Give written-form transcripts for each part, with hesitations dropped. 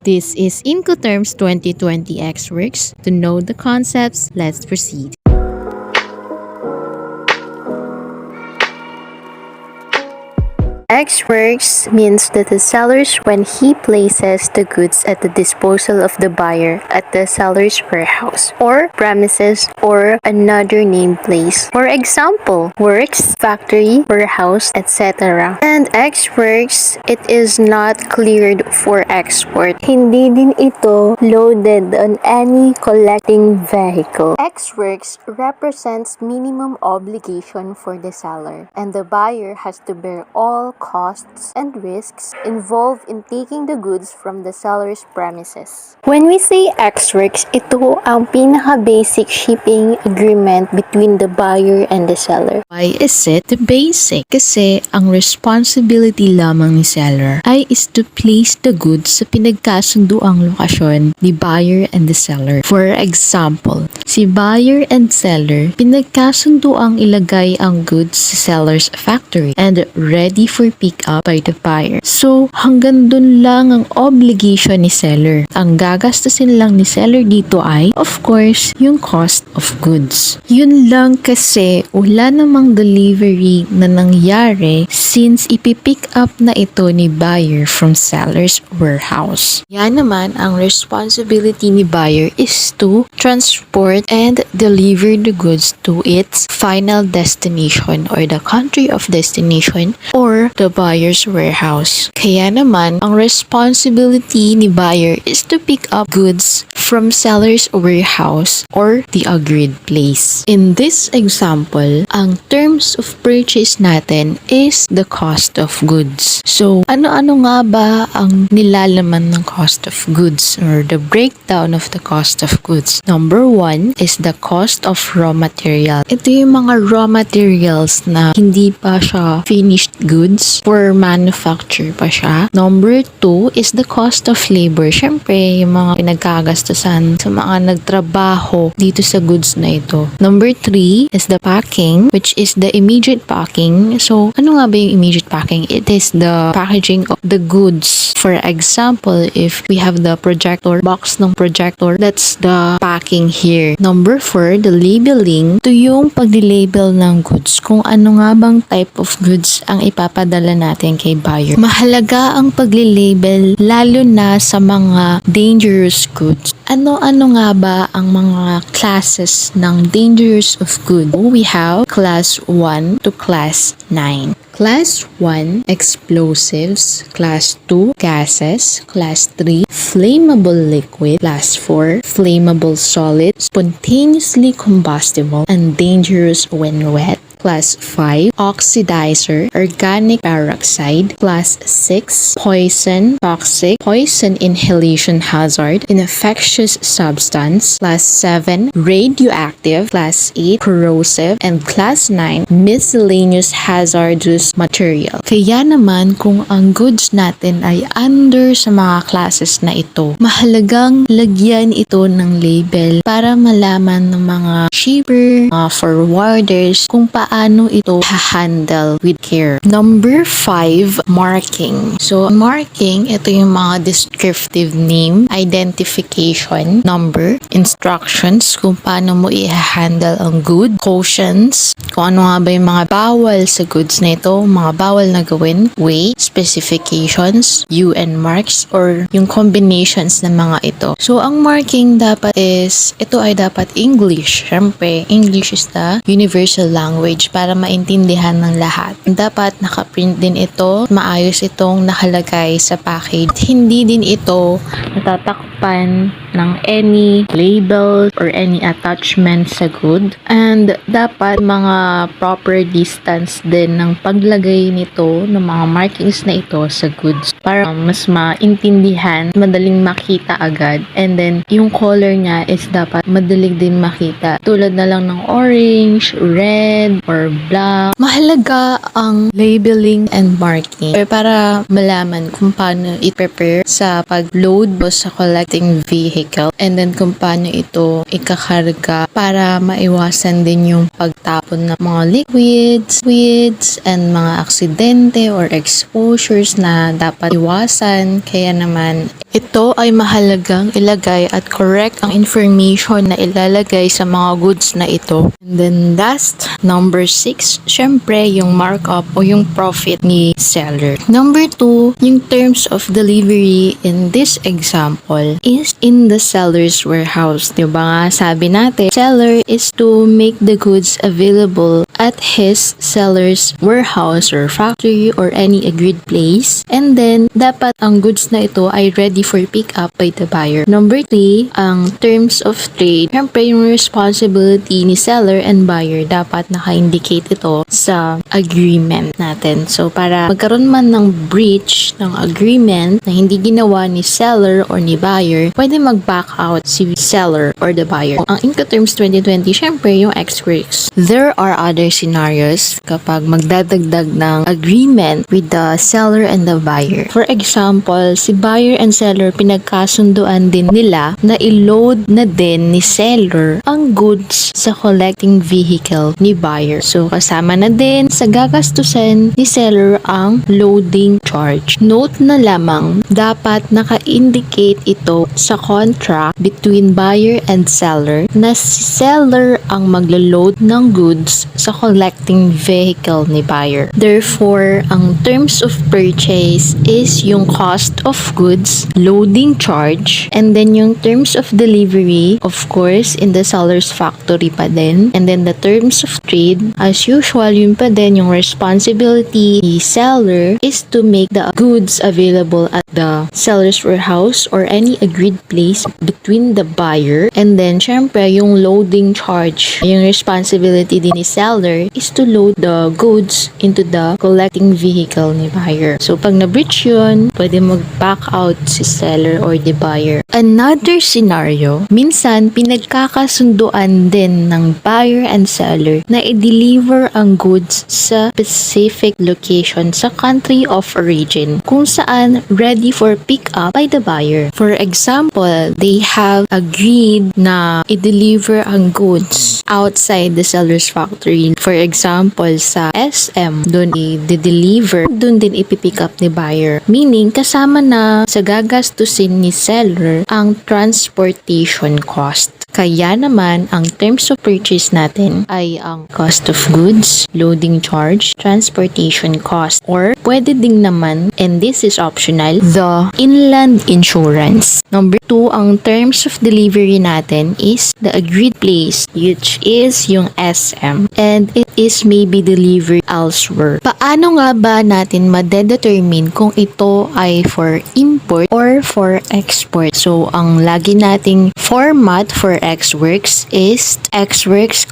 This is Incoterms 2020 X-Works. To know the concepts, let's proceed. X-Works means that the seller, when he places the goods at the disposal of the buyer at the seller's warehouse or premises or another named place. For example, works, factory, warehouse, etc. And X-Works, it is not cleared for export. Hindi din ito loaded on any collecting vehicle. X-Works represents minimum obligation for the seller, and the buyer has to bear all costs and risks involved in taking the goods from the seller's premises. When we say X-Works, ito ang pinaka-basic shipping agreement between the buyer and the seller. Why is it the basic? Kasi ang responsibility lamang ni seller ay is to place the goods sa pinagkasunduang lokasyon ni buyer and the seller. For example, si buyer and seller pinagkasunduang ilagay ang goods sa seller's factory and ready for pick up by the buyer. So, hanggang dun lang ang obligation ni seller. Ang gagastusin lang ni seller dito ay, of course, yung cost of goods. Yun lang kasi wala namang delivery na nangyari since ipipick up na ito ni buyer from seller's warehouse. Yan naman, ang responsibility ni buyer is to transport and deliver the goods to its final destination or the country of destination or the buyer's warehouse. Kaya naman, ang responsibility ni buyer is to pick up goods from seller's warehouse or the agreed place. In this example, ang terms of purchase natin is the cost of goods. So, ano-ano nga ba ang nilalaman ng cost of goods or the breakdown of the cost of goods? Number 1 is the cost of raw material. Ito yung mga raw materials na hindi pa siya finished goods for manufacture pa siya. Number 2 is the cost of labor. Syempre, yung mga pinagkagastusan sa mga nagtrabaho dito sa goods na ito. Number 3 is the packing, which is the immediate packing. So, ano nga ba yung immediate packing? It is the packaging of the goods. For example, if we have the projector, box ng projector, that's the packing here. Number 4, the labeling. Ito yung pag-label ng goods. Kung ano nga bang type of goods ang ipapadala natin kay buyer. Mahalaga ang pag-label lalo na sa mga dangerous goods. Ano-ano nga ba ang mga classes ng dangerous of goods? We have class 1 to class 9. Class 1, explosives. Class 2, gases. Class 3, flammable liquid. Class 4, flammable solid, spontaneously combustible, and dangerous when wet. Class 5, oxidizer, organic peroxide. Class 6, poison, toxic, poison inhalation hazard, infectious substance. Class 7, radioactive. Class 8, corrosive. And Class 9, miscellaneous hazardous material. Kaya naman kung ang goods natin ay under sa mga classes na ito, mahalagang lagyan ito ng label para malaman ng mga shipper, mga forwarders kung paano ito ha-handle with care. Number 5, marking. So, marking, ito yung mga descriptive name, identification, number, instructions, kung paano mo i-handle ang good, cautions, kung ano nga ba yung mga bawal sa goods na ito, mga bawal na gawin, way, specifications, UN marks, or yung combinations ng mga ito. So, ang marking dapat is, ito ay dapat English. Siyempre, English is the universal language para maintindihan ng lahat. Dapat nakaprint din ito, maayos itong nakalagay sa package. Hindi din ito natatakpan ng any label or any attachment sa good. And dapat mga proper distance din ng paglagay nito ng mga markings na ito sa goods para mas maintindihan, madaling makita agad. And then, yung color niya is dapat madaling din makita. Tulad na lang ng orange, red, or black. Mahalaga ang labeling and marking para malaman kung paano i-prepare sa pag-load o sa collecting vehicle and then kung paano ito ikakarga para maiwasan din yung pagtapon ng mga liquids and mga aksidente or exposures na dapat iwasan. Kaya naman Ito ay mahalagang ilagay at correct ang information na ilalagay sa mga goods na ito. And then last, number 6, syempre yung markup o yung profit ni seller. Number 2, yung terms of delivery in this example is in the seller's warehouse. Diba nga sabi natin, seller is to make the goods available at his seller's warehouse or factory or any agreed place. And then, dapat ang goods na ito ay ready for pick up by the buyer. Number 3, ang terms of trade. Siyempre, yung responsibility ni seller and buyer, dapat naka-indicate ito sa agreement natin. So, para magkaroon man ng breach ng agreement na hindi ginawa ni seller or ni buyer, pwede mag-back out si seller or the buyer. Ang Incoterms 2020, siyempre, yung ex-works. There are other scenarios kapag magdadagdag ng agreement with the seller and the buyer. For example, si buyer and seller pinagkasunduan din nila na i-load na din ni seller ang goods sa collecting vehicle ni buyer. So, kasama na din sa gagastusan ni seller ang loading charge. Note na lamang, dapat naka-indicate ito sa contract between buyer and seller na si seller ang maglo-load ng goods sa collecting vehicle ni buyer. Therefore, ang terms of purchase is yung cost of goods, loading charge, and then yung terms of delivery, of course, in the seller's factory pa din. And then the terms of trade, as usual, yun pa din yung responsibility ni seller is to make the goods available at the seller's warehouse or any agreed place between the buyer. And then, syempre, yung loading charge, yung responsibility din ni seller is to load the goods into the collecting vehicle ni buyer. So, pag na-breach yun, pwede mag-back out si seller or the buyer. Another scenario, minsan pinagkakasunduan din ng buyer and seller na i-deliver ang goods sa specific location sa country of origin kung saan ready for pick up by the buyer. For example, they have agreed na i-deliver ang goods outside the seller's factory. For example, sa SM, doon i-deliver, doon din ipipick up ni buyer. Meaning, kasama na sa gagastusin ni seller ang transportation cost. Kaya naman, ang terms of purchase natin ay ang cost of goods, loading charge, transportation cost, or pwede ding naman, and this is optional, the inland insurance. Number 2, ang terms of delivery natin is the agreed place, which is yung SM, and it is maybe delivered elsewhere. Paano nga ba natin madedetermine kung ito ay for import or for export? So, ang lagi nating format for ex-works is ex-works,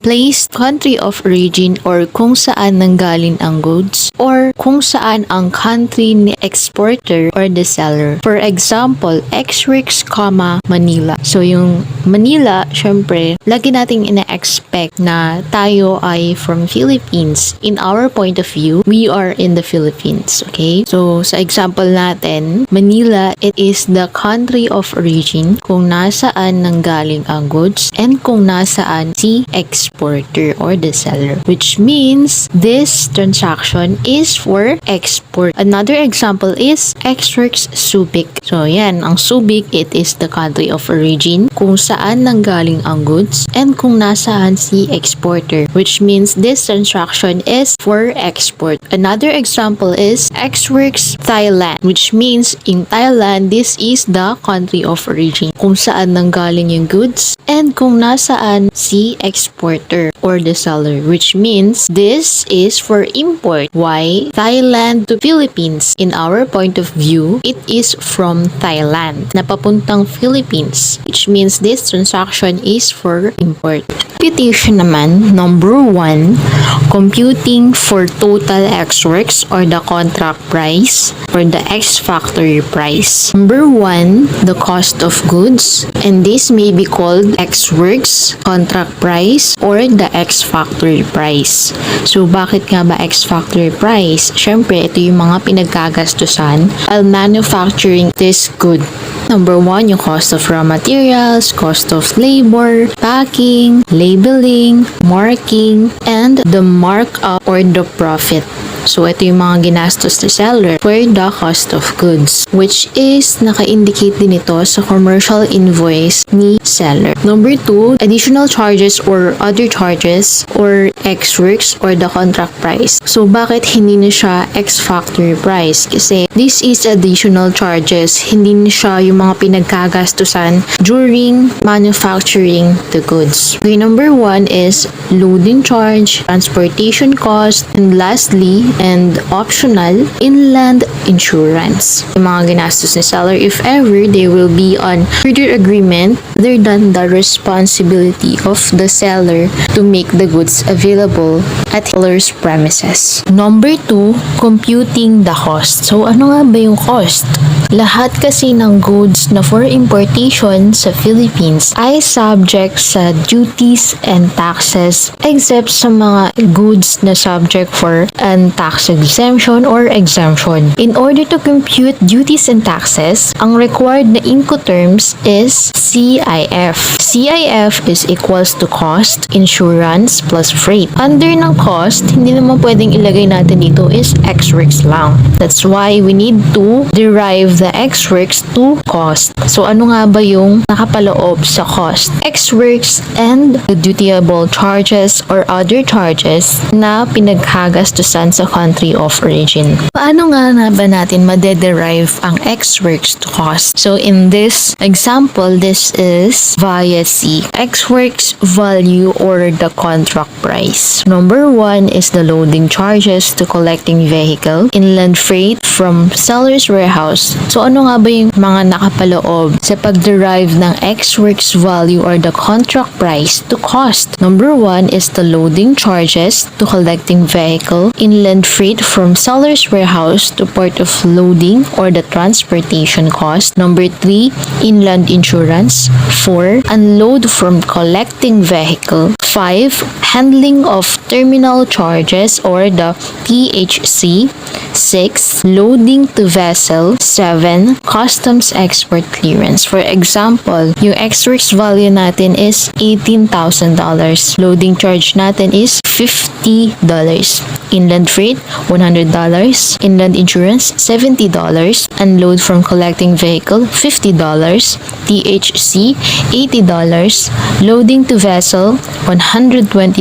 place, country of origin, or kung saan nanggaling ang goods, or kung saan ang country ni exporter or the seller. For example, ex-works, Manila. So, yung Manila, syempre, lagi nating ina-expect na tayo ay from Philippines. In our point of view, we are in the Philippines. Okay? So, sa example natin, Manila, it is the country of origin kung nasaan nanggaling ang goods and kung nasaan si exporter or the seller. Which means, this transaction is for export. Another example is ex-works Subic. So, yan. Ang Subic, it is the country of origin kung saan nanggaling ang goods and kung nasaan si exporter. Which means, this transaction is for export. Another example is ex-works Thailand. Which means, in Thailand, this is the country of origin kung saan nanggaling yung goods and kung nasaan si exporter or the seller, which means this is for import. Why? Thailand to Philippines. In our point of view, it is from Thailand na papuntang Philippines, which means this transaction is for import. Computation naman, number 1, computing for total ex-works or the contract price or the ex-factory price. Number 1, the cost of goods, and this may be called ex-works, contract price, or the ex-factory price. So, bakit nga ba ex-factory price? Siyempre, ito yung mga pinagkagastusan while manufacturing this good. Number 1, yung cost of raw materials, cost of labor, packing, labeling, marking, and the markup or the profit. So, ito yung mga ginastos ni seller for the cost of goods, which is naka-indicate din ito sa commercial invoice ni seller. Number 2, additional charges or other charges or ex-works or the contract price. So, bakit hindi na siya ex-factory price? Kasi this is additional charges, hindi na siya yung mga pinagkagastusan during manufacturing the goods. Okay, number 1 is loading charge, transportation cost, and lastly, and optional, inland insurance. Yung mga ginastos ni seller, if ever they will be on further agreement, other than the responsibility of the seller to make the goods available at seller's premises. Number 2, computing the cost. So, ano nga ba yung cost? Lahat kasi ng goods na for importation sa Philippines ay subject sa duties and taxes except sa mga goods na subject for an tax exemption or exemption. In order to compute duties and taxes, ang required na Incoterms is CIF. CIF is equals to cost, insurance, plus freight. Under ng cost, hindi naman pwedeng ilagay natin dito is ex-works lang. That's why we need to derive the ex-works to cost. So, ano nga ba yung nakapaloob sa cost? Ex-works and the dutiable charges or other charges na pinaghagastusan sa country of origin. Paano nga na ba natin madederive ang ex-works to cost? So, in this example, this is via C. Ex-works value or the contract price. Number 1 is the loading charges to collecting vehicle, inland freight from seller's warehouse. So, ano nga ba yung mga nakapaloob sa pag-derive ng ex-works value or the contract price to cost? Number 1 is the loading charges to collecting vehicle, inland freight from seller's warehouse to port of loading or the transportation cost. Number 3, inland insurance. 4, unload from collecting vehicle. 5, handling of terminal charges or the THC. 6, loading to vessel. 7, customs export clearance. For example, yung ex-works value natin is $18,000. Loading charge natin is $50. Inland freight, $100. Inland insurance, $70. Unload from collecting vehicle, $50. THC, $80. Loading to vessel, $120.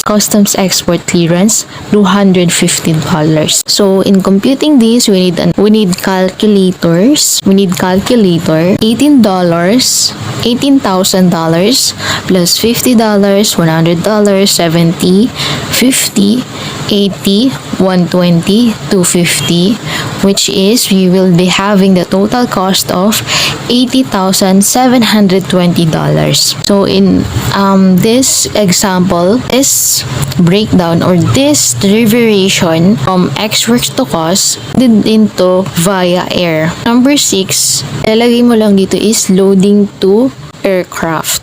Customs export clearance, $250. So, in computing this, we need calculators. We need calculator. $18, $18,000 plus $50, $100, 70, 50, 80, 120, 250, which is we will be having the total cost of $80,720. So in this example, this breakdown or this derivation from ex-works to cost did into via air. Number 6, ilalagay mo lang dito is loading to aircraft.